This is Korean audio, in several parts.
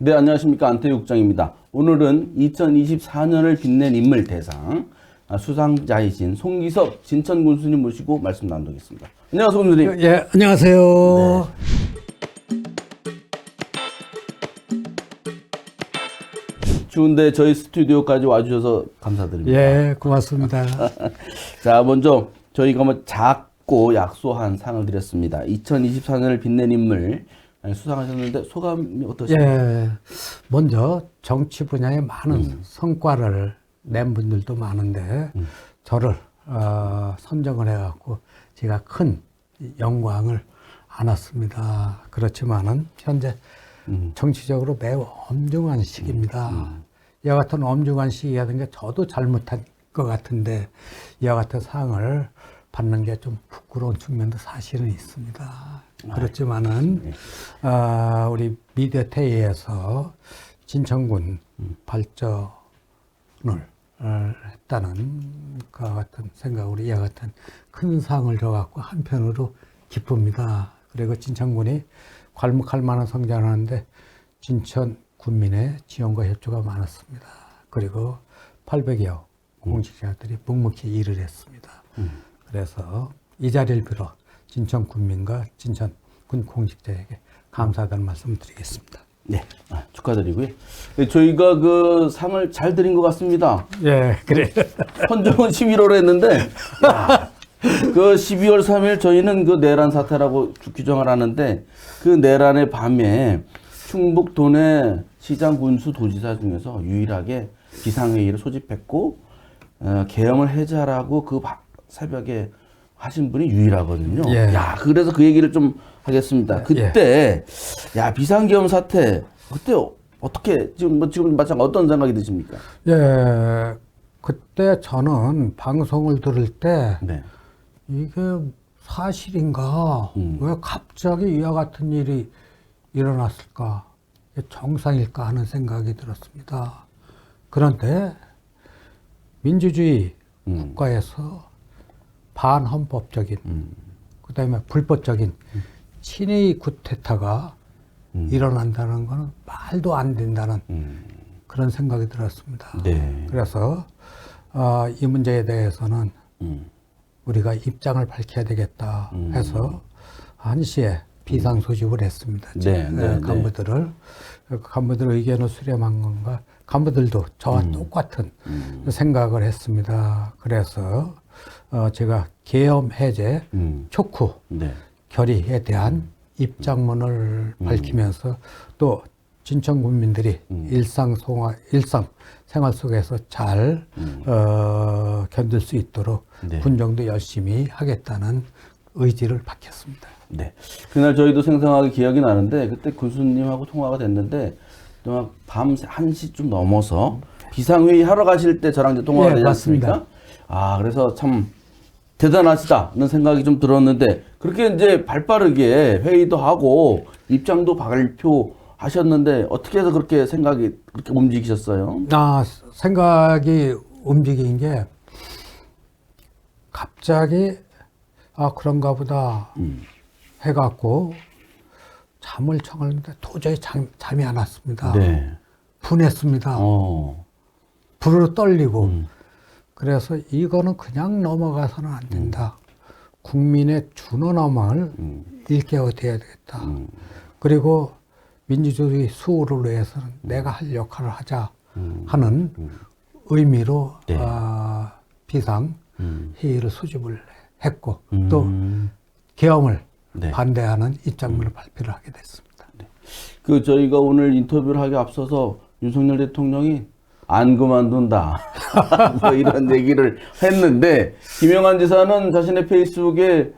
네, 안녕하십니까. 안태욱 국장입니다. 오늘은 2024년을 빛낸 인물 대상 수상자이신 송기섭 진천 군수님 모시고 말씀 나누겠습니다. 안녕하세요, 군수님. 예, 안녕하세요. 추운데 저희 스튜디오까지 와주셔서 감사드립니다. 예, 고맙습니다. 자, 먼저 저희가 작고 약소한 상을 드렸습니다. 2024년을 빛낸 인물 수상하셨는데 소감이 어떠십니까? 예, 먼저 정치 분야에 많은 성과를 낸 분들도 많은데 저를 선정을 해갖고 제가 큰 영광을 안았습니다. 그렇지만은 현재 정치적으로 매우 엄중한 시기입니다. 이와 같은 엄중한 시기라든가 저도 잘못한 것 같은데 이와 같은 상을 받는 게 좀 부끄러운 측면도 사실은 있습니다. 그렇지만은 우리 미디어테이에서 진천군 발전을 했다는 그 같은 생각으로 이와 같은 큰 상을 줘갖고 한편으로 기쁩니다. 그리고 진천군이 괄목할 만한 성장을 하는데 진천 군민의 지원과 협조가 많았습니다. 그리고 800여 공직자들이 묵묵히 일을 했습니다. 그래서 이 자리를 빌어 진천 군민과 진천 군 공직자에게 감사하다는 말씀을 드리겠습니다. 네, 축하드리고요. 네, 저희가 그 상을 잘 드린 것 같습니다. 예, 그래. 선정은 11월에 했는데, 그 12월 3일 저희는 그 내란 사태라고 규정을 하는데, 그 내란의 밤에 충북 도내 시장 군수 도지사 중에서 유일하게 비상회의를 소집했고, 계엄을 해제하라고 그 새벽에 하신 분이 유일하거든요. 예. 야, 그래서 그 얘기를 좀 하겠습니다. 그때, 야, 비상계엄 사태, 그때 어떻게, 지금 마찬가지 어떤 생각이 드십니까? 예, 그때 저는 방송을 들을 때 네. 이게 사실인가? 왜 갑자기 이와 같은 일이 일어났을까? 이게 정상일까 하는 생각이 들었습니다. 그런데 민주주의 국가에서 반헌법적인, 그 다음에 불법적인 친위 쿠데타가 일어난다는 것은 말도 안 된다는 그런 생각이 들었습니다. 네. 그래서 이 문제에 대해서는 우리가 입장을 밝혀야 되겠다 해서 한시에 비상 소집을 했습니다. 네, 네, 간부들을 간부들 의견을 수렴한 건가? 간부들도 저와 똑같은 생각을 했습니다. 그래서 제가 계엄 해제 촉구 네. 결의에 대한 입장문을 밝히면서 또 진천 군민들이 일상 생활 속에서 잘 견딜 수 있도록 네. 군정도 열심히 하겠다는 의지를 밝혔습니다. 네. 그날 저희도 생생하게 기억이 나는데, 그때 군수님하고 통화가 됐는데, 또 밤 1시쯤 넘어서 비상회의 하러 가실 때 저랑 이제 통화가 되지 않습니까? 맞습니다. 그래서 참 대단하시다는 생각이 좀 들었는데, 그렇게 이제 발빠르게 회의도 하고 입장도 발표하셨는데, 어떻게 해서 그렇게 생각이 그렇게 움직이셨어요? 생각이 움직인 게 갑자기 그런가 보다 해갖고 잠을 청하는데 도저히 잠이 안 왔습니다. 네. 분했습니다. 불으로 떨리고. 그래서 이거는 그냥 넘어가서는 안 된다. 국민의 준언함을 일깨워야 되겠다. 그리고 민주주의 수호를 위해서는 내가 할 역할을 하자 하는 의미로 네. 비상 회의를 소집을 했고 또 계엄을 네. 반대하는 입장문을 발표를 하게 됐습니다. 그 저희가 오늘 인터뷰를 하기 앞서서 윤석열 대통령이 안 그만둔다 뭐 이런 얘기를 했는데, 김영환 지사는 자신의 페이스북에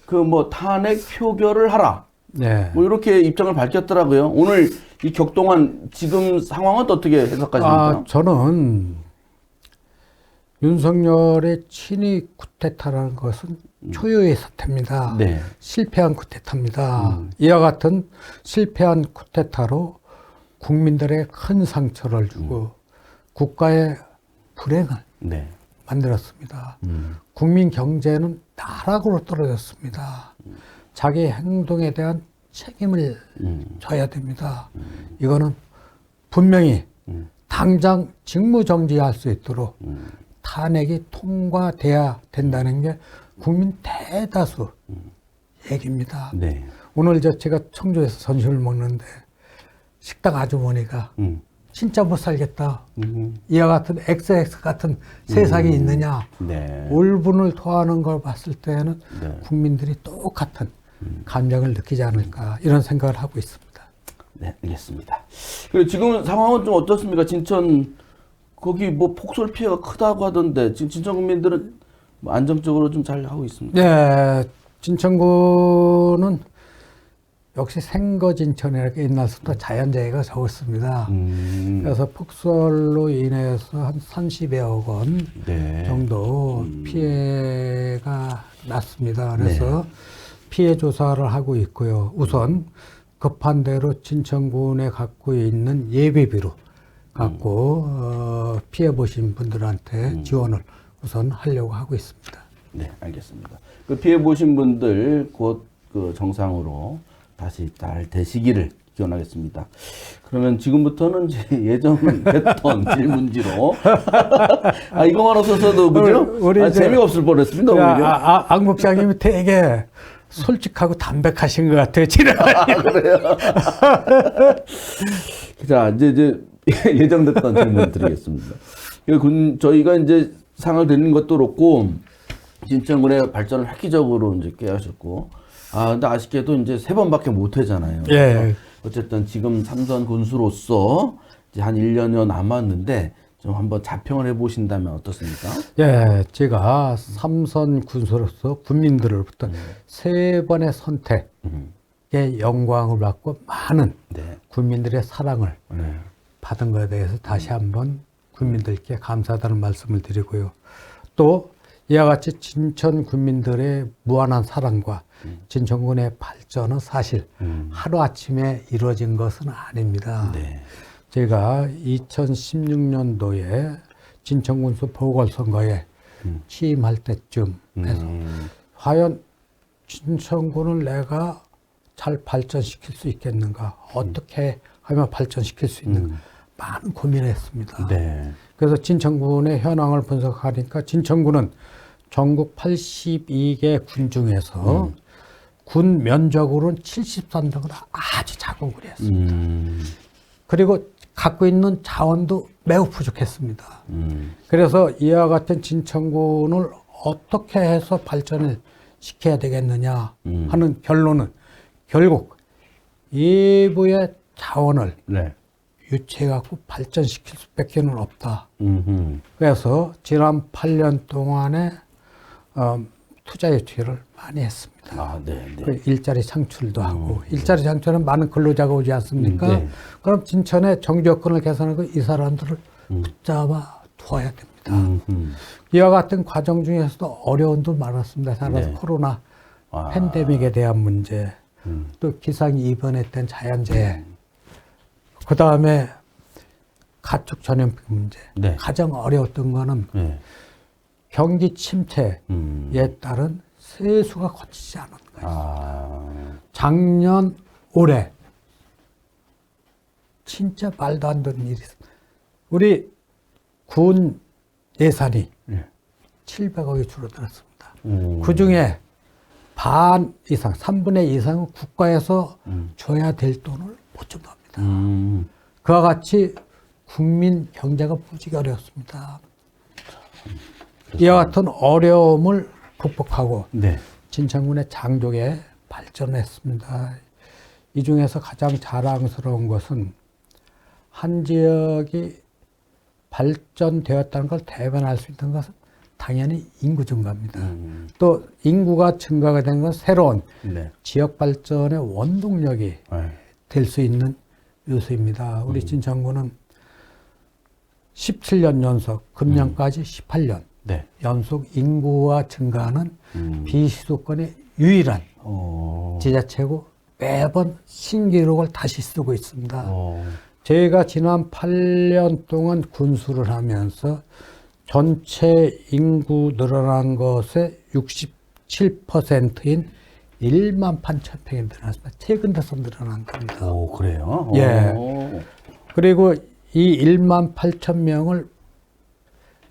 그 탄핵 표결을 하라 네. 뭐 이렇게 입장을 밝혔더라고요. 오늘 이 격동한 지금 상황은 어떻게 해석하십니까? 저는 윤석열의 친위 쿠데타라는 것은 초유의 사태입니다. 네. 실패한 쿠데타입니다. 이와 같은 실패한 쿠데타로 국민들의 큰 상처를 주고 국가의 불행을 네. 만들었습니다. 국민 경제는 나락으로 떨어졌습니다. 자기 행동에 대한 책임을 져야 됩니다. 이거는 분명히 당장 직무 정지할 수 있도록 탄핵이 통과돼야 된다는 게 국민 대다수 얘기입니다. 네. 오늘 제가 청주에서 점심을 먹는데 식당 아주머니가 진짜 못 살겠다. 이와 같은 XX 같은 세상이 있느냐. 네. 울분을 토하는 걸 봤을 때는 네. 국민들이 똑같은 감정을 느끼지 않을까 이런 생각을 하고 있습니다. 네, 알겠습니다. 그리고 지금 상황은 좀 어떻습니까? 진천 거기 뭐 폭설 피해가 크다고 하던데 지금 진천 국민들은 뭐 안정적으로 좀 잘 하고 있습니다. 네, 진천구는 역시 생거진천이라고 옛날부터 자연재해가 적었습니다. 그래서 폭설로 인해서 한 30여억 원 네. 정도 피해가 났습니다. 그래서 피해 조사를 하고 있고요. 우선 급한 대로 진천군에 갖고 있는 예비비로 갖고 피해 보신 분들한테 지원을 우선 하려고 하고 있습니다. 네, 알겠습니다. 그 피해 보신 분들 곧 그 정상으로 다시 잘 되시기를 기원하겠습니다. 그러면 지금부터는 이제 예전은 했던 질문지로 이거만 없어서도 그죠? 우리 재미가 없을 뻔했습니다. 오히려. 앙 목사님이 되게 솔직하고 담백하신 것 같아요. 그래요. 자, 이제 예정됐던 질문 드리겠습니다. 저희가 이제 상을 드리는 것도 그렇고 진천군의 발전을 획기적으로 이제 깨하셨고, 근데 아쉽게도 이제 3번밖에 못 하잖아요. 예. 어쨌든 지금 삼선 군수로서 이제 한 1년여 남았는데 좀 한번 자평을 해보신다면 어떻습니까? 예, 제가 삼선 군수로서 국민들로부터 3번의 선택의 영광을 받고 많은 네. 국민들의 사랑을 네. 받은 것에 대해서 다시 한번 국민들께 감사하다는 말씀을 드리고요. 또 이와 같이 진천 국민들의 무한한 사랑과 진천군의 발전은 사실 하루아침에 이루어진 것은 아닙니다. 네. 제가 2016년도에 진천군수 보궐선거에 취임할 때쯤 해서 과연 진천군을 내가 잘 발전시킬 수 있겠는가, 어떻게 하면 발전시킬 수 있는가 많은 고민을 했습니다. 네. 그래서 진천군의 현황을 분석하니까 진천군은 전국 82개 군 중에서 군 면적으로는 73등으로 아주 작은 군이었습니다. 그리고 갖고 있는 자원도 매우 부족했습니다. 그래서 이와 같은 진천군을 어떻게 해서 발전을 시켜야 되겠느냐 하는 결론은 결국 일부의 자원을 네. 유치해갖고 발전시킬 수밖에는 없다. 그래서 지난 8년 동안에 투자 유치를 많이 했습니다. 네. 그 일자리 창출도 하고, 일자리 창출은 많은 근로자가 오지 않습니까? 네. 그럼 진천의 정지 여건을 개선하고 이 사람들을 붙잡아 두어야 됩니다. 이와 같은 과정 중에서도 어려움도 많았습니다. 따라서 코로나 팬데믹에 대한 문제, 또 기상이 이번했던 자연재해, 그 다음에 가축 전염병 문제. 네. 가장 어려웠던 거는 경기 침체에 따른 세수가 거치지 않은 거예요. 작년, 올해 진짜 말도 안 되는 일이 있어요. 우리 군 예산이 700억이 줄어들었습니다. 그 중에 반 이상, 3분의 2 이상은 국가에서 줘야 될 돈을 못 준답니다. 그와 같이 국민 경제가 무지개 어렵습니다. 이와 같은 어려움을 극복하고 진천군의 장족에 발전했습니다. 이 중에서 가장 자랑스러운 것은 한 지역이 발전되었다는 걸 대변할 수 있는 것은 당연히 인구 증가입니다. 또 인구가 증가가 된 건 새로운 지역 발전의 원동력이 될 수 있는 요소입니다. 우리 진천군은 17년 연속, 금년까지 18년 연속 인구와 증가하는 비수도권의 유일한 지자체고 매번 신기록을 다시 쓰고 있습니다. 제가 지난 8년 동안 군수를 하면서 전체 인구 늘어난 것의 67%인 1만 8천 평이 늘어났습니다. 최근 들어서 늘어난 겁니다. 그래요? 예. 그리고 이 1만 8천 명을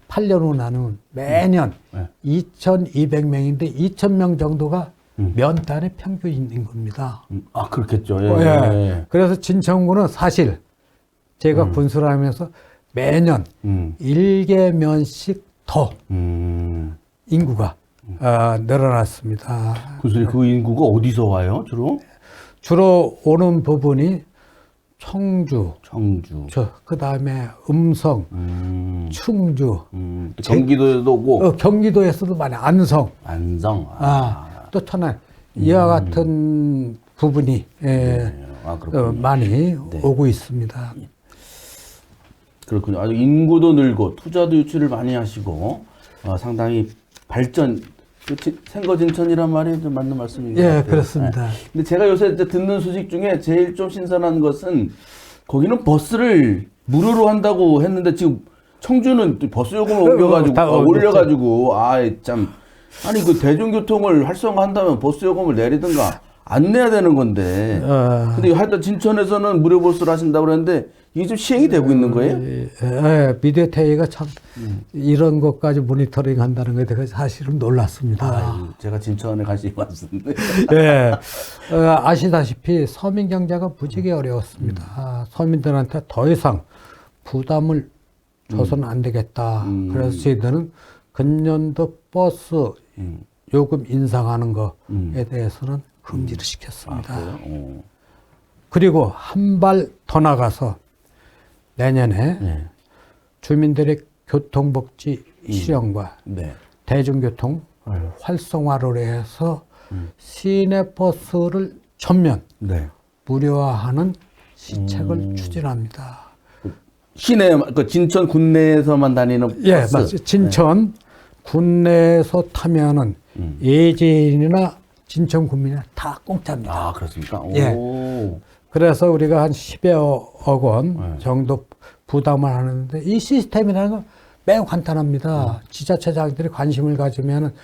8년 후 나누면 매년 네. 2,200명인데 2,000명 정도가 면단의 평균인 겁니다. 아, 그렇겠죠. 예. 예. 그래서 진천군은 사실 제가 군수를 하면서 매년 1개면씩 더 인구가 늘어났습니다. 군수님, 그 인구가 어디서 와요, 주로? 주로 오는 부분이 청주, 청주. 그 다음에 음성, 충주, 또 경기도에도 오고. 경기도에서도 많이 안성, 안성. 또 천안 이와 같은 부분이 그렇군요. 많이 오고 있습니다. 그렇군요. 아주 인구도 늘고 투자도 유치를 많이 하시고 상당히 발전. 생거진천이란 말이 좀 맞는 말씀인 것 같아요. 예, 그렇습니다. 근데 제가 요새 이제 듣는 소식 중에 제일 좀 신선한 것은 거기는 버스를 무료로 한다고 했는데 지금 청주는 버스 요금을 옮겨가지고 다 올려가지고 참 아니 그 대중교통을 활성화한다면 버스 요금을 내리든가 안 내야 되는 건데 근데 하여튼 진천에서는 무료 버스를 하신다고 그랬는데 이게 좀 시행이 되고 있는 거예요? 미디어테이가 참 이런 것까지 모니터링 한다는 것에 대해서 사실은 놀랐습니다. 제가 진천에 관심이 많습니다. 예, 아시다시피 서민 경제가 무지개 어려웠습니다. 서민들한테 더 이상 부담을 줘서는 안 되겠다. 그래서 저희들은 금년도 버스 요금 인상하는 거에 대해서는 금지를 시켰습니다. 그리고 한 발 더 나가서 내년에 주민들의 교통복지 실현과 대중교통 활성화를 해서 시내버스를 전면 무료화하는 시책을 추진합니다. 시내, 그 진천 군내에서만 다니는 예, 버스? 맞습니다. 진천 군내에서 타면은 예제인이나 진천 군민이나 다 공짜입니다. 아, 그렇습니까? 예. 오. 그래서 우리가 한 10여억 원 정도 부담을 하는데 이 시스템이라는 건 매우 간단합니다. 지자체장들이 관심을 가지면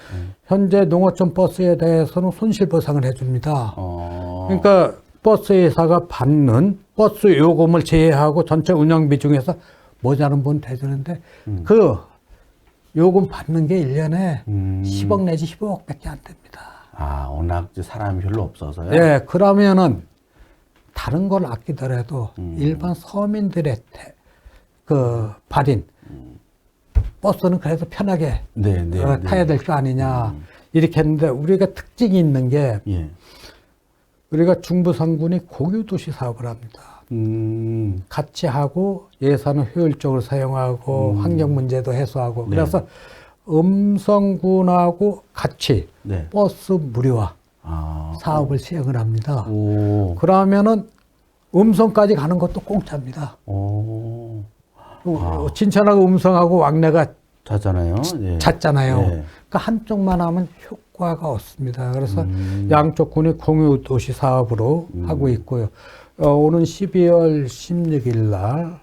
현재 농어촌 버스에 대해서는 손실보상을 해줍니다. 그러니까 버스 회사가 받는 버스 요금을 제외하고 전체 운영비 중에서 모자른 분 대주는데 그 요금 받는 게 1년에 10억 내지 15억밖에 안 됩니다. 아, 워낙 사람이 별로 없어서요? 예, 그러면은 다른 걸 아끼더라도 일반 서민들의 그 발인 버스는 그래도 편하게 타야 될 거 아니냐 이렇게 했는데 우리가 특징이 있는 게 우리가 중부상군이 공유도시 사업을 합니다. 같이 하고 예산을 효율적으로 사용하고 환경 문제도 해소하고 그래서 음성군하고 같이 버스 무료화 사업을 시행을 합니다. 그러면은 음성까지 가는 것도 공짜입니다. 진천하고 음성하고 왕래가 잦잖아요. 잦잖아요. 그러니까 한쪽만 하면 효과가 없습니다. 그래서 양쪽 군이 공유 도시 사업으로 하고 있고요. 오는 12월 16일 날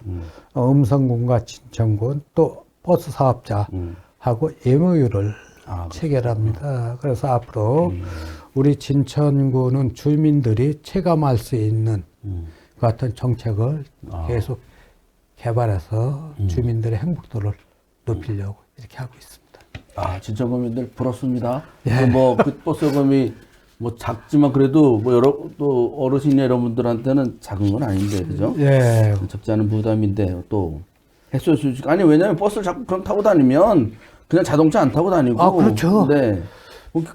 음성군과 진천군 또 버스 사업자하고 MOU를 체결합니다. 그래서 앞으로 우리 진천군은 주민들이 체감할 수 있는 그 같은 정책을 계속 개발해서 주민들의 행복도를 높이려고 이렇게 하고 있습니다. 진천군민들 부럽습니다. 그 버스 요금이 뭐 작지만 그래도 뭐 또 어르신이나 이런 분들한테는 작은 건 아닌데, 그죠? 예. 적지 않은 부담인데 또 해소할 수 있을까? 아니, 왜냐면 버스를 자꾸 그럼 타고 다니면 그냥 자동차 안 타고 다니고. 그렇죠. 네.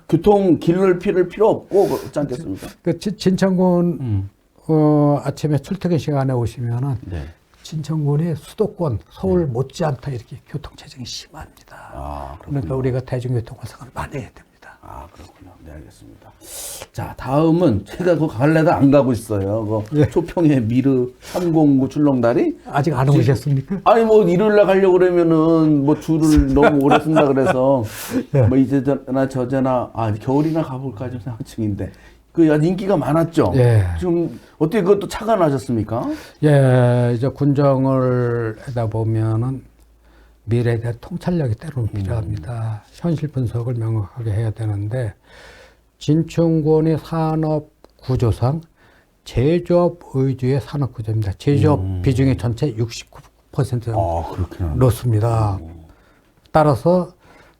교통 길을 필요 없고 그렇지 않겠습니까? 진천군 아침에 출퇴근 시간에 오시면은 진천군이 수도권 서울 못지않다 이렇게 교통체증이 심합니다. 그러니까 우리가 대중교통 활성화를 많이 해야 됩니다. 그렇군요. 네, 알겠습니다. 자, 다음은 제가 그 갈래다 안 가고 있어요. 초평의 미르 309 출렁다리. 아직 안 오셨습니까? 아니, 뭐 일요일날 가려고 그러면은 뭐 줄을 너무 오래 쓴다 그래서 뭐 이제나 저제나 겨울이나 가볼까 좀 생각 중인데. 그 아주 인기가 많았죠. 지금 어떻게 그것도 착안하셨습니까? 이제 군정을 하다 보면은 미래에 대한 통찰력이 때로는 필요합니다. 현실 분석을 명확하게 해야 되는데 진천군의 산업 구조상 제조업 위주의 산업 구조입니다. 제조업 비중이 전체 69% 아, 그렇구나. 넣습니다. 따라서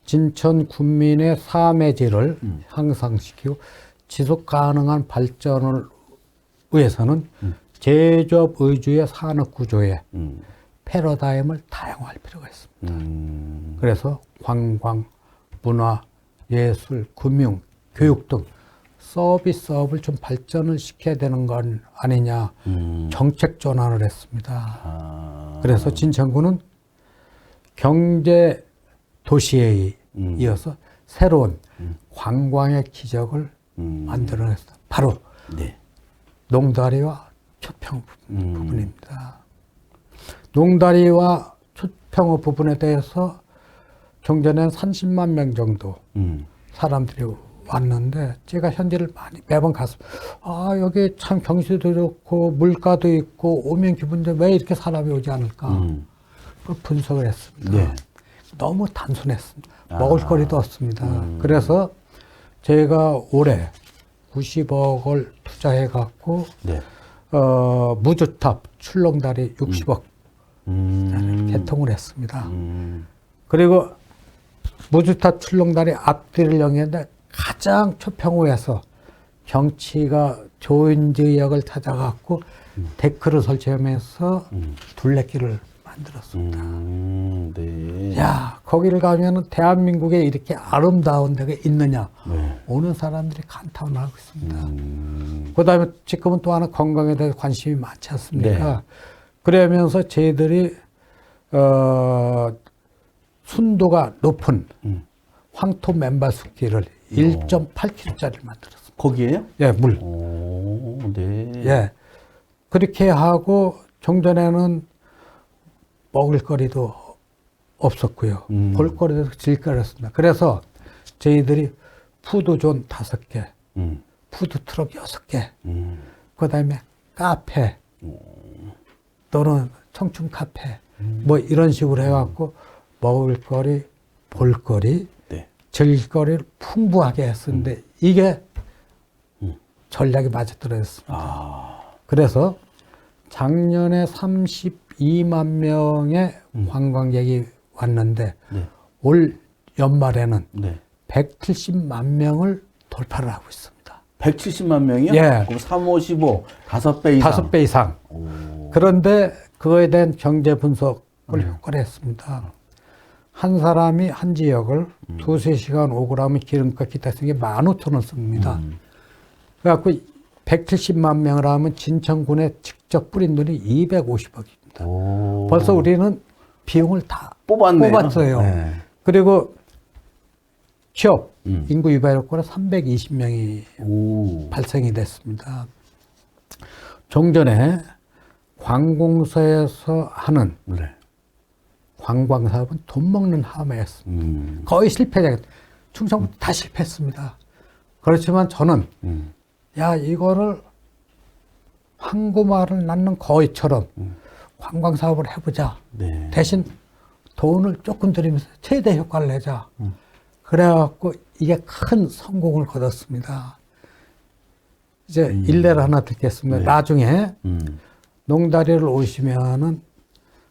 진천 군민의 삶의 질을 향상시키고 지속 가능한 발전을 위해서는 제조업 위주의 산업 구조에 패러다임을 다양화할 필요가 있습니다. 그래서 관광, 문화, 예술, 금융, 교육 등 서비스업을 좀 발전을 시켜야 되는 건 아니냐 정책 전환을 했습니다. 그래서 진천구는 경제 도시에 이어서 새로운 관광의 기적을 만들어냈다. 바로 네. 농다리와 초평 부분입니다. 농다리와 초평 부분에 대해서 종전에 30만 명 정도 사람들이 왔는데 제가 현지를 많이 매번 가서 여기 참 경치도 좋고 물가도 있고 오면 기분인데 왜 이렇게 사람이 오지 않을까 그걸 분석을 했습니다. 네. 너무 단순했습니다. 먹을 거리도 없습니다. 그래서 제가 올해 90억을 투자해 갖고 네. 무주탑 출렁다리 60억 개통을 했습니다. 그리고 무주탑 출렁다리 앞뒤를 연결했는데 가장 초평호에서 경치가 좋은 지역을 찾아갖고 데크를 설치하면서 둘레길을 만들었습니다. 네. 야, 거기를 가면은 대한민국에 이렇게 아름다운 데가 있느냐. 네. 오는 사람들이 감탄하고 있습니다. 그 다음에 지금은 또 하나 건강에 대해서 관심이 많지 않습니까? 네. 그러면서 저희들이, 순도가 높은 황토 맨발 숲길을 1.8km짜리를 만들었습니다. 거기에요? 예, 물. 오, 네. 예. 그렇게 하고 종전에는 먹을거리도 없었고요. 볼거리도 질거리였습니다. 그래서 저희들이 푸드존 5개, 푸드트럭 6개, 그 다음에 카페 또는 청춘 카페 뭐 이런 식으로 해갖고 먹을거리, 볼거리, 네. 즐길거리를 풍부하게 했었는데 이게 전략이 맞아떨어졌습니다. 그래서 작년에 32만 명의 관광객이 왔는데 네. 올 연말에는 네. 170만 명을 돌파를 하고 있습니다. 170만 명이요? 예. 그럼 3, 5, 15, 5배 이상. 5배 이상. 그런데 그거에 대한 경제 분석을 효과를 했습니다. 한 사람이 한 지역을 2-3시간 오고 나면 기름값 기타 쓰는 게 15,000원 씁니다. 그래갖고 170만 명을 하면 진천군에 직접 뿌린 돈이 250억입니다. 벌써 우리는 비용을 다 뽑았네요. 뽑았어요. 네. 그리고 취업, 인구 유발 효과는 320명이 발생이 됐습니다. 종전에 관공서에서 하는 네. 관광 사업은 돈 먹는 함이었습니다. 거의 실패자. 충청도 다 실패했습니다. 그렇지만 저는 야 이거를 황구마를 낳는 거위처럼 관광 사업을 해보자. 네. 대신 돈을 조금 들이면서 최대 효과를 내자. 그래갖고 이게 큰 성공을 거뒀습니다. 이제 일례를 하나 듣겠습니다. 네. 나중에 농다리를 오시면은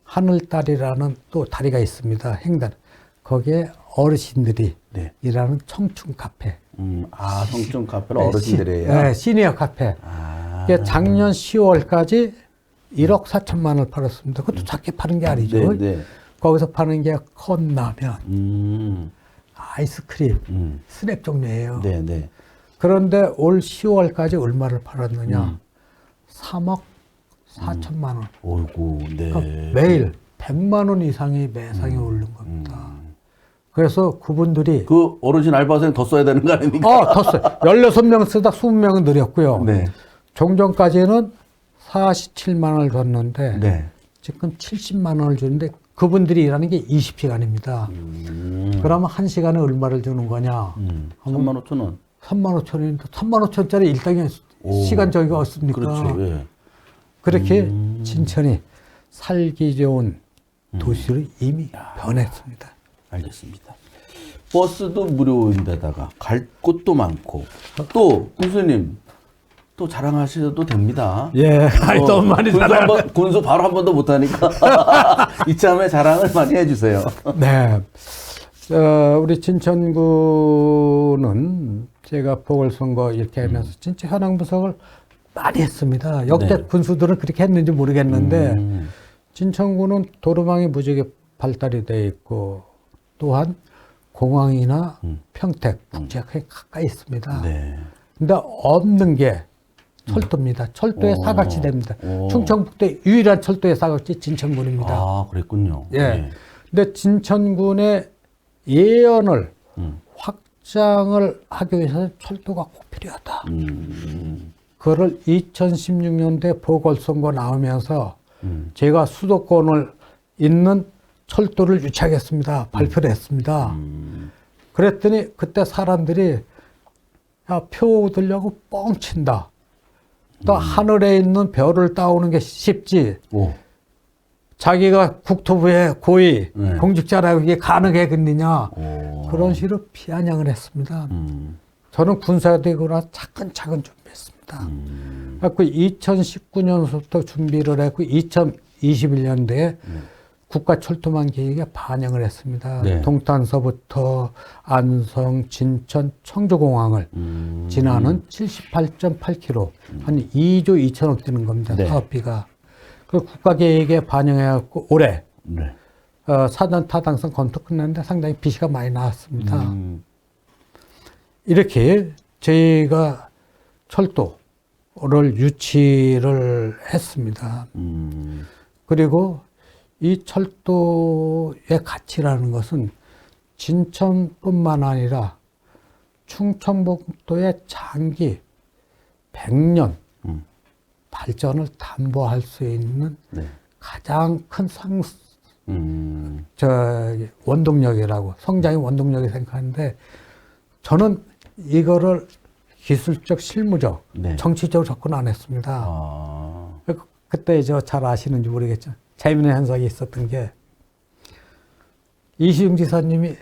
하늘다리라는 또 다리가 있습니다. 횡단. 거기에 어르신들이 네. 일하는 청춘 카페. 성촌 카페를 어르신들이에요? 네, 시니어 카페. 이게 작년 10월까지 1억 4천만 원을 팔았습니다. 그것도 작게 파는 게 아니죠. 네, 네. 거기서 파는 게 컵라면, 아이스크림, 스낵 종류예요. 네, 네. 그런데 올 10월까지 얼마를 팔았느냐? 3억 4천만 원. 어이구, 네. 그러니까 매일 100만 원 이상이 매상에 오른 겁니다. 그래서 그분들이 그 어르신 알바생 더 써야 되는 거 아닙니까? 더 써요. 16명 쓰다 20명은 늘렸고요. 네. 종전까지는 47만 원을 줬는데 네. 지금 70만 원을 주는데 그분들이 일하는 게 20시간입니다. 그러면 1시간에 얼마를 주는 거냐? 3만 5천 원. 3만 5천 원인데 3만 5천짜리 일당의 시간 저기가 없습니까? 그렇죠. 예. 그렇게 진천이 살기 좋은 도시로 이미 변했습니다. 알겠습니다. 버스도 무료인데다가 갈 곳도 많고 또 교수님 또 자랑하셔도 됩니다. 예, 너무 많이 자랑. 군수 바로 한 번도 못하니까 이참에 자랑을 많이 해주세요. 네. 우리 진천구는 제가 보궐선거 이렇게 하면서 진짜 현황 분석을 많이 했습니다. 역대 네. 군수들은 그렇게 했는지 모르겠는데 진천구는 도로망이 무지개 발달이 돼 있고 또한 공항이나 평택, 국제학교에 가까이 있습니다. 네. 근데 없는 게 철도입니다. 철도의 사각지대입니다. 오. 충청북도의 유일한 철도의 사각지 진천군입니다. 아, 그랬군요. 예. 근데 진천군의 예언을 확장을 하기 위해서는 철도가 꼭 필요하다. 그거를 2016년도에 보궐선거 나오면서 제가 수도권을 잇는 철도를 유치하겠습니다. 발표를 했습니다. 그랬더니 그때 사람들이 야, 표 들려고 뻥친다. 또 하늘에 있는 별을 따오는 게 쉽지. 오. 자기가 국토부의 고위 네. 공직자라고 이게 가능하겠느냐. 오. 그런 식으로 비아냥을 했습니다. 저는 군사가 되고 나서 차근차근 준비했습니다. 그래서 2019년부터 준비를 했고 2021년도에 국가철도망 계획에 반영을 했습니다. 네. 동탄서부터 안성, 진천, 청주공항을 지나는 78.8km, 한 2조 2천억 드는 겁니다. 네. 사업비가. 그 국가계획에 반영해갖고 올해 네. 사전 타당성 검토 끝났는데 상당히 비시가 많이 나왔습니다. 이렇게 저희가 철도를 유치를 했습니다. 그리고 이 철도의 가치라는 것은 진천뿐만 아니라 충청북도의 장기 100년 발전을 담보할 수 있는 네. 가장 큰 원동력이라고, 성장의 원동력이 생각하는데, 저는 이거를 기술적, 실무적, 네. 정치적으로 접근 안 했습니다. 아. 그때 잘 아시는지 모르겠죠. 재미있는 현상이 있었던 게, 이시영 지사님이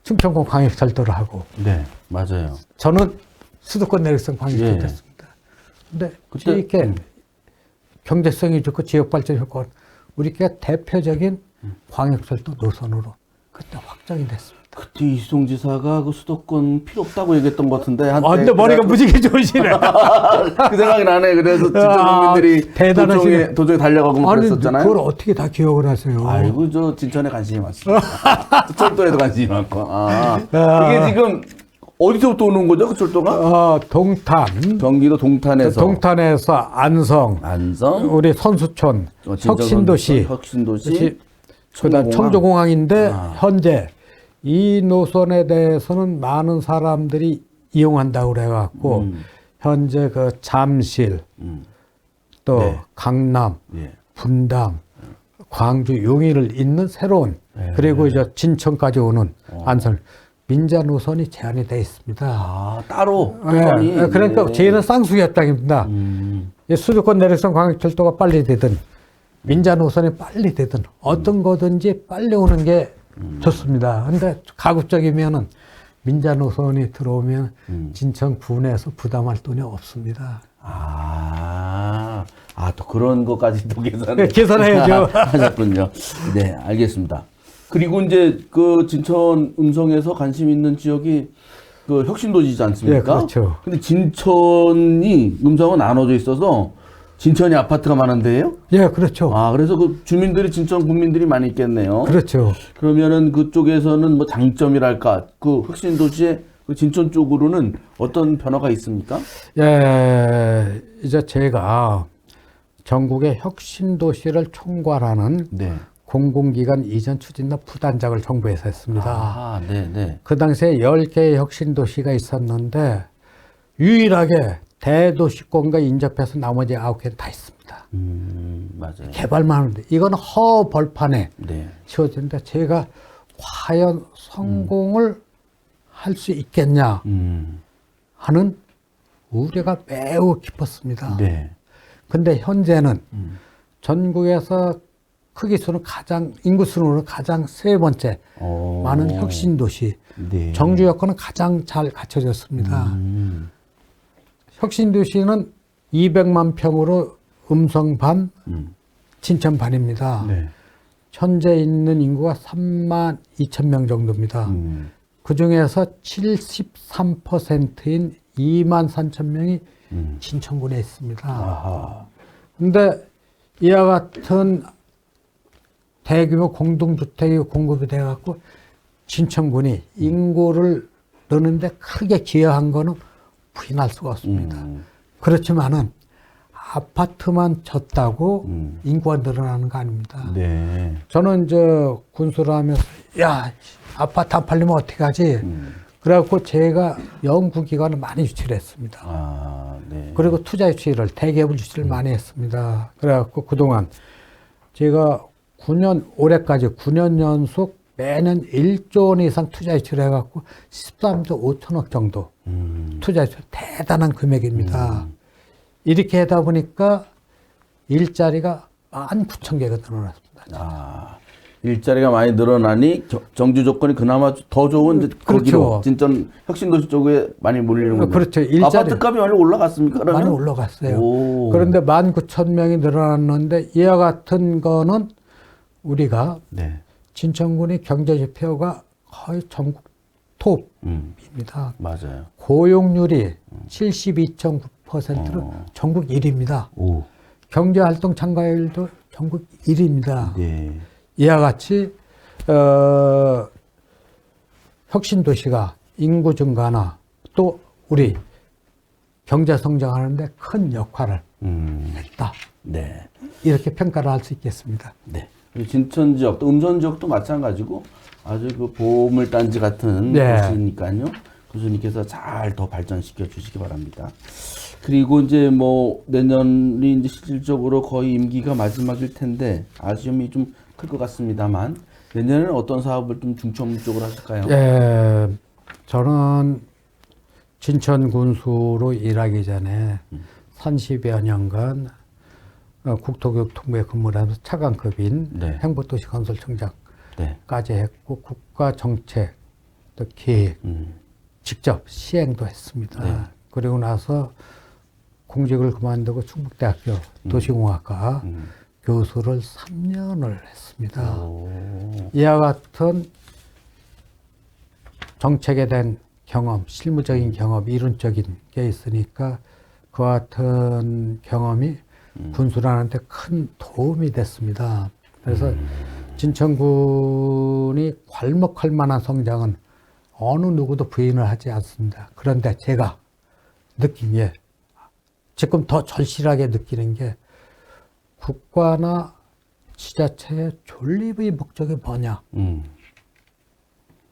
충청권 광역철도를 하고, 네, 맞아요. 저는 수도권 내륙성 광역철도 예. 했습니다. 근데 그때, 이렇게 경제성이 좋고 지역 발전 효과, 우리가 대표적인 광역철도 노선으로 그때 확정이 됐습니다. 그때 이수종 지사가 그 수도권 필요 없다고 얘기했던 것 같은데. 한때 근데 머리가 무지개 좋으시네. 그 생각이 나네. 그래서 진천 국민들이 대단하시네. 도저히 달려가고 막 그랬었잖아요. 그걸 어떻게 다 기억을 하세요? 아이고, 저 진천에 관심이 많습니다. 철도에도 관심이 많고. 그게 지금 어디서부터 오는 거죠, 그 철도가? 동탄. 경기도 동탄에서. 동탄에서 안성. 우리 선수촌. 혁신도시. 혁신도시. 그다음 청주공항인데 현재 이 노선에 대해서는 많은 사람들이 이용한다고 그래갖고 현재 그 잠실 또 네. 강남, 예. 분당, 광주, 용인을 잇는 새로운 그리고 이제 진천까지 오는 안성 민자 노선이 제한이 되어 있습니다. 아, 따로. 네. 그러니까 저희는 쌍수기업 땅입니다. 수도권 내륙성 광역철도가 빨리 되든 민자 노선이 빨리 되든 어떤 거든지 빨리 오는 게 좋습니다. 근데 가급적이면은 민자 노선이 들어오면 진천 군에서 부담할 돈이 없습니다. 또 그런 것까지도 네, 계산해야죠. 하셨군요. 네, 알겠습니다. 그리고 이제 그 진천 음성에서 관심 있는 지역이 그 혁신도시지 않습니까? 예, 그렇죠. 근데 진천이 음성은 나눠져 있어서 진천이 아파트가 많은데요? 예, 그렇죠. 그래서 그 주민들이 진천 국민들이 많이 있겠네요. 그렇죠. 그러면은 그쪽에서는 뭐 장점이랄까 그 혁신도시의 그 진천 쪽으로는 어떤 변화가 있습니까? 예, 이제 제가 전국의 혁신도시를 총괄하는 네. 공공기관 이전 추진과 부단장을 정부에서 했습니다. 네. 그 당시에 10개의 혁신도시가 있었는데 유일하게 대도시권과 인접해서 나머지 9개는 다 있습니다. 맞아요. 개발만 하는데 이건 허벌판에 네. 치워지는데 제가 과연 성공을 할 수 있겠냐 하는 우려가 매우 깊었습니다. 네. 근데 현재는 전국에서 크기수는 인구수로 가장 세 번째 많은 혁신도시, 네. 정주 여건은 가장 잘 갖춰졌습니다. 혁신도시는 200만 평으로 음성 반, 진천 반입니다. 네. 현재 있는 인구가 3만 2천 명 정도입니다. 그 중에서 73%인 2만 3천 명이 진천군에 있습니다. 아하. 근데 이와 같은 대규모 공동주택이 공급이 돼갖고 진천군이 인구를 넣는데 크게 기여한 거는 부인할 수가 없습니다. 그렇지만은 아파트만 졌다고 인구가 늘어나는 거 아닙니다. 네. 저는 저 군수를 하면서 야 아파트 안 팔리면 어떻게 하지? 그래갖고 제가 연구기관을 많이 유치를 했습니다. 아, 네. 그리고 투자 유치를 대기업을 유치를 많이 했습니다. 그래갖고 그동안 제가 9년 올해까지 9년 연속 매년 1조 원 이상 투자 유치를 해갖고 13조 5천억 정도 투자 유치 대단한 금액입니다. 이렇게 하다 보니까 일자리가 19,000개가 늘어났습니다. 아, 일자리가 많이 늘어나니 정주 조건이 그나마 더 좋은 이제 거기로 그렇죠. 진천 혁신도시 쪽에 많이 몰리는군요. 그렇죠. 아파트 값이 많이 올라갔습니까? 그러면? 많이 올라갔어요. 오. 그런데 19,000명이 늘어났는데 이와 같은 거는 우리가 네. 진천군이 경제지표가 거의 전국 톱입니다. 맞아요. 고용률이 72.9%로 전국 1위입니다. 오. 경제활동 참가율도 전국 1위입니다. 네. 이와 같이 혁신도시가 인구 증가나 또 우리 경제 성장하는데 큰 역할을 했다. 네. 이렇게 평가를 할 수 있겠습니다. 네. 그리고 진천 지역, 또 음전 지역도 마찬가지고 아주 그 보물단지 같은 네. 곳이니까요. 교수님께서 잘 더 발전시켜 주시기 바랍니다. 그리고 이제 뭐 내년이 이제 실질적으로 거의 임기가 마지막일 텐데 아쉬움이 좀 클 것 같습니다만 내년에는 어떤 사업을 좀 중점적으로 하실까요? 예, 저는 진천 군수로 일하기 전에 30여 년간 국토교통부에 근무를 하면서 차관급인 네. 행복도시건설청장까지 네. 했고 국가 정책 또 기획 직접 시행도 했습니다. 네. 그리고 나서 공직을 그만두고 충북대학교 도시공학과 교수를 3년을 했습니다. 오. 이와 같은 정책에 대한 경험, 실무적인 경험, 이론적인 게 있으니까 그와 같은 경험이 군수라는데 큰 도움이 됐습니다. 그래서 진천군이 괄목할 만한 성장은 어느 누구도 부인을 하지 않습니다. 그런데 제가 느낀 게 지금 더 절실하게 느끼는 게 국가나 지자체의 존립의 목적이 뭐냐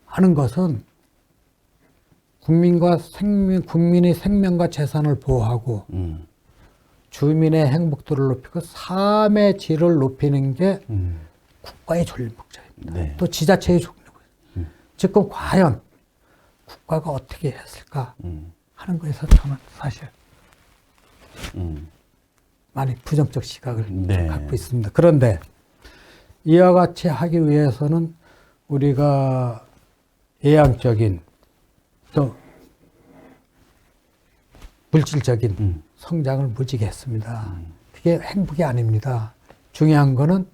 하는 것은 국민의 생명과 재산을 보호하고 주민의 행복도를 높이고 삶의 질을 높이는 게 국가의 존립 목적입니다. 네. 또 지자체의 존립 목적. 지금 과연 국가가 어떻게 했을까 하는 거에서 저는 사실 많이 부정적 시각을 네. 갖고 있습니다. 그런데 이와 같이 하기 위해서는 우리가 예양적인 또 물질적인 성장을 무지개 했습니다. 그게 행복이 아닙니다. 중요한 거는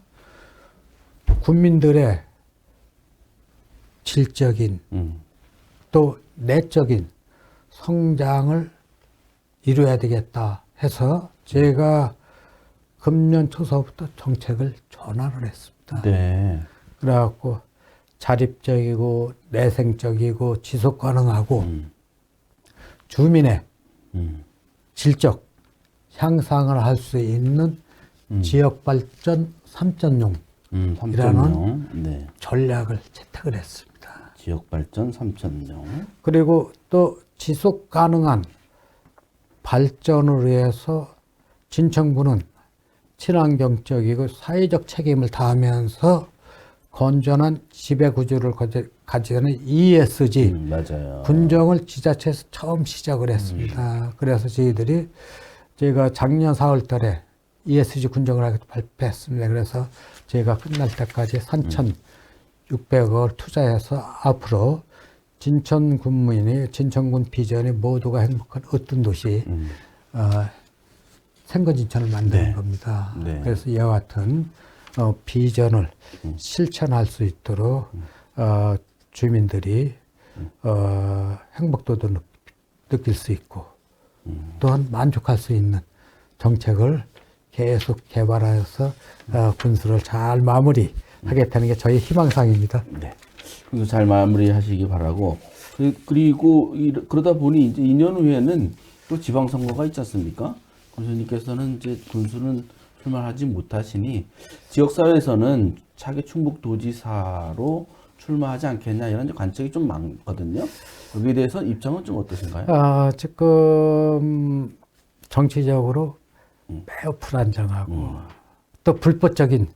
국민들의 질적인 또 내적인 성장을 이루어야 되겠다 해서 제가 금년 초서부터 정책을 전환을 했습니다. 네. 그래갖고 자립적이고 내생적이고 지속 가능하고 주민의 질적 향상을 할 수 있는 지역발전 3.0 3.0. 네. 전략을 채택을 했습니다. 지역발전 3.0. 그리고 또 지속 가능한 발전을 위해서 진천구는 친환경적이고 사회적 책임을 다하면서 건전한 지배구조를 가지는 ESG 맞아요. 군정을 지자체에서 처음 시작을 했습니다. 그래서 제가 작년 4월 달에 ESG 군정을 하겠다 발표했습니다. 그래서 제가 끝날 때까지 3,600억을 투자해서 앞으로 진천 군민이 진천군 비전이 모두가 행복한 어떤 도시 생건진천을 만드는 네. 겁니다. 네. 그래서 이와 같은 비전을 실천할 수 있도록 주민들이 행복도도 느낄 수 있고 또한 만족할 수 있는 정책을 계속 개발하여서 군수를 잘 마무리하겠다는 게 저희 희망사항입니다. 네. 그래서 잘 마무리하시기 바라고. 그리고 그러다 보니 이제 2년 후에는 또 지방선거가 있지 않습니까? 군수님께서는 이제 군수는 출마하지 못하시니 지역사회에서는 차기 충북도지사로 출마하지 않겠냐 이런 관측이 좀 많거든요. 여기에 대해서 입장은 좀 어떠신가요? 지금 정치적으로 매우 불안정하고 또 불법적인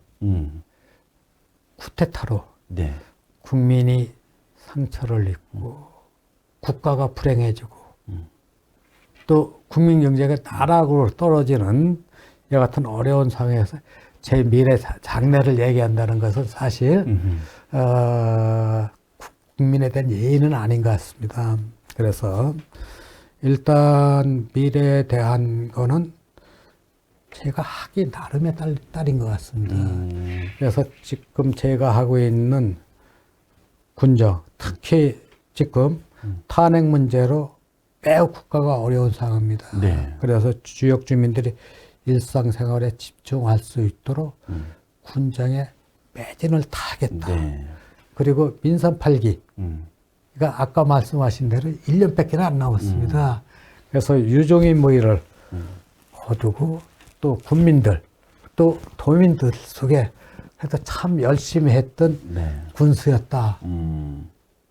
쿠데타로 네. 국민이 상처를 입고 국가가 불행해지고 또 국민 경제가 나락으로 떨어지는 이와 같은 어려운 상황에서 제 미래 장래를 얘기한다는 것은 사실 국민에 대한 예의는 아닌 것 같습니다. 그래서 일단 미래에 대한 거는 제가 하기 나름의 딸인 것 같습니다. 그래서 지금 제가 하고 있는 군정, 특히 지금 탄핵 문제로 매우 국가가 어려운 상황입니다. 네. 그래서 지역 주민들이 일상생활에 집중할 수 있도록 군정에 매진을 타겠다. 네. 그리고 민선 8기, 그러니까 아까 말씀하신 대로 1년밖에 안 남았습니다. 그래서 유종의 모의를 거두고 또 군민들, 또 도민들 속에 그래도 참 열심히 했던 네. 군수였다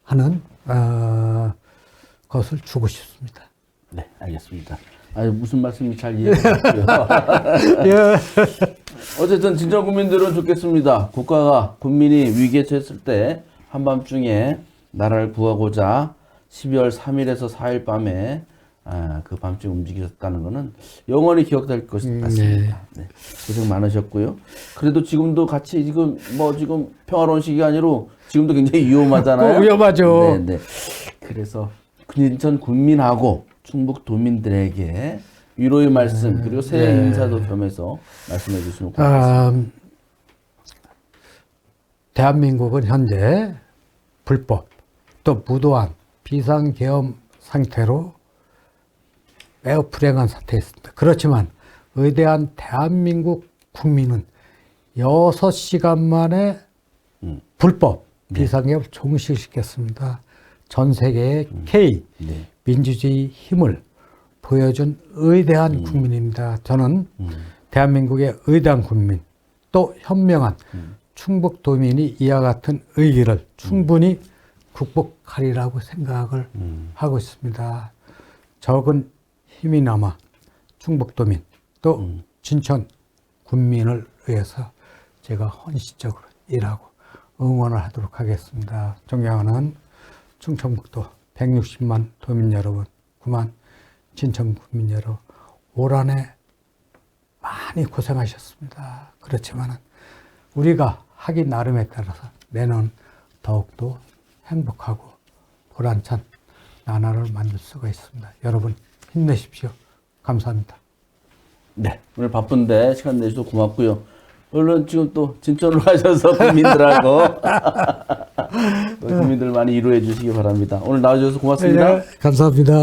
하는 것을 주고 싶습니다. 네, 알겠습니다. 무슨 말씀인지 잘 이해했고요. 예. 어쨌든 진정 국민들은 좋겠습니다. 국가가 국민이 위기에 처했을 때 한밤중에 나라를 구하고자 12월 3일에서 4일 밤에 그 밤중에 움직였다는 것은 영원히 기억될 것 같습니다. 네. 고생 많으셨고요. 그래도 지금도 같이 지금 평화로운 시기가 아니라 지금도 굉장히 위험하잖아요. 위험하죠. 네, 네. 그래서 진천 군민하고 충북 도민들에게 위로의 말씀 그리고 새해 인사도 겸해서 말씀해 주시면 고맙겠습니다. 대한민국은 현재 불법 또 무도한 비상계엄 상태로 매우 불행한 상태에 있습니다. 그렇지만 의대한 대한민국 국민은 6시간 만에 불법 비상계엄을 종식시켰습니다. 전 세계의 K 네. 민주주의 힘을 보여준 의대한 국민입니다. 저는 대한민국의 의대한 국민 또 현명한 충북도민이 이와 같은 의기를 충분히 극복하리라고 생각을 하고 있습니다. 적은 힘이나마 충북도민 또 진천 군민을 위해서 제가 헌신적으로 일하고 응원을 하도록 하겠습니다. 존경하는 충청북도 160만 도민 여러분, 9만 진천 국민 여러분, 올 한해 많이 고생하셨습니다. 그렇지만 우리가 하기 나름에 따라서 내년 더욱더 행복하고 보람찬 나라를 만들 수가 있습니다. 여러분 힘내십시오. 감사합니다. 네, 오늘 바쁜데 시간 내주셔서 고맙고요. 얼른 지금 또 진천으로 가셔서 국민들하고 국민들 많이 위로해 주시기 바랍니다. 오늘 나와주셔서 고맙습니다. 네, 감사합니다.